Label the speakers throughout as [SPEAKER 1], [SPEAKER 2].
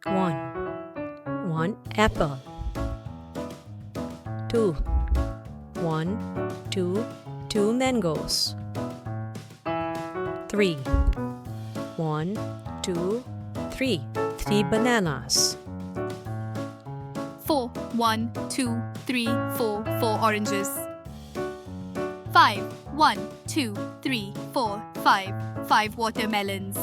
[SPEAKER 1] 1. 1 apple. 2. 1, 2, 2 mangoes. 3. 1, 2, 3, 3 bananas.
[SPEAKER 2] 4. 1, 2, 3, 4, 4 oranges. 5. 1, 2, 3, 4, 5, 5 watermelons.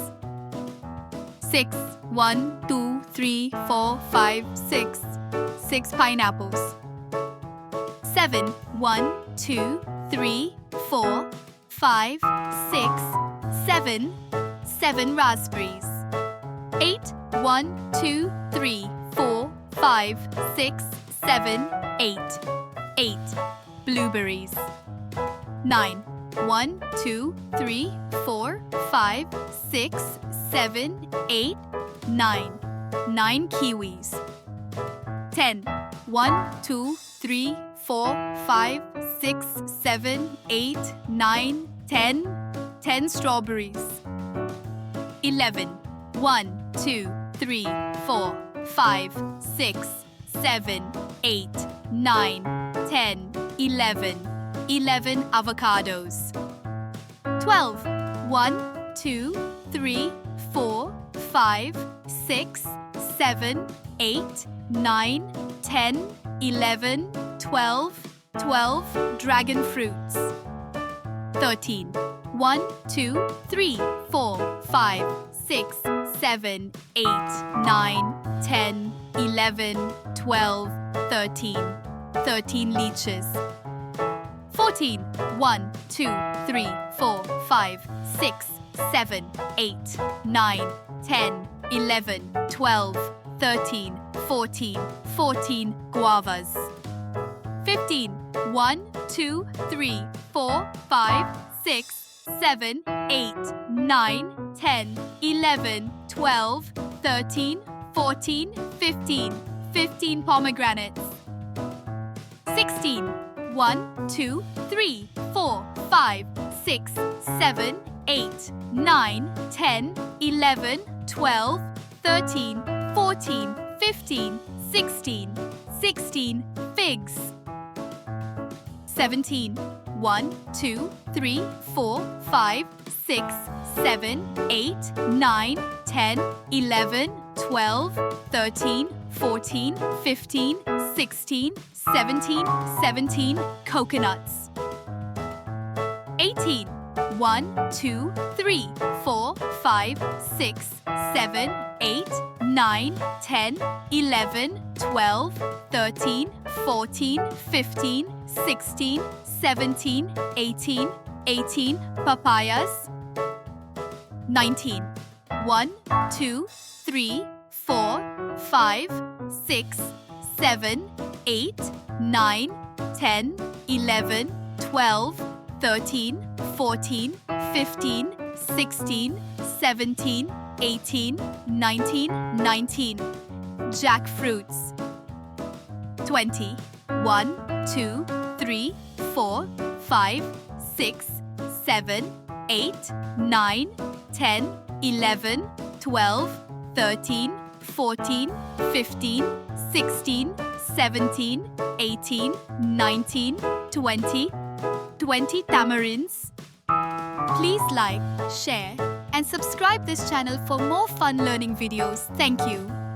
[SPEAKER 2] 6. 1, 2, 3, 4, 5, 6, 6 pineapples. 7. 1, 2, 3, 4, 5, 6, 7, 7 raspberries. 8. 1, 2, 3, 4, 5, 6, 7, 8, 8 blueberries. 9. 1, 2, 3, 4, 5, 6, 7, 8, 9, 9 kiwis. 10. 1, 2, 3, 4, 5, 6, 7, 8, 9, 10, 10 strawberries. 11. 1, 2, 3, 4, 5, 6, 7, 8, 9, 10, 11, 11 avocados. 12. 1, 2, 3, 4, 5, 6, 7, 8, 9, 10, 11, 12, 12 dragon fruits. 13. 1, 2, 3, 4, 5, 6, 7, 8, 9, 10, 11, 12, 13. 13 leeches. 14. 1, 2, 3, 4, 5, 6, 7, 8, 9, 10, 11, 12, 13, 14, 14 guavas. 15. 1, 2, 3, 4, 5, 6, 7, 8, 9, 10, 11, 12, 13, 14, 15, 15 pomegranates. 16. 1, 2, 3, 4, 5, 6, 7, 8, 9, 10, 11, 12, 13, 14, 15, 16, 16 figs. 17. 1, 2, 3, 4, 5, 6, 7, 8, 9, 10, 11, 12, 13, 14, 15, 16, 17, 17 coconuts. 18. 1, 2, 3, 4, 5, 6, 7, 8, 9, 10, 11, 12, 13, 14, 15, 16, 17, 18, 18 papayas. 19. 1, 2, 3, 4, 5, 6, 7, 8, 9, 10, 11, 12, 13, 14, 15, 16, 17, 18, 19, 19 jackfruits. 20. 1, 2, 3, 4, 5, 6, 7, 8, 9, 10, 11, 12, 13, 14, 15, 16, 17, 18, 19, 20, 20 tamarinds. Please like, share, and subscribe this channel for more fun learning videos. Thank you.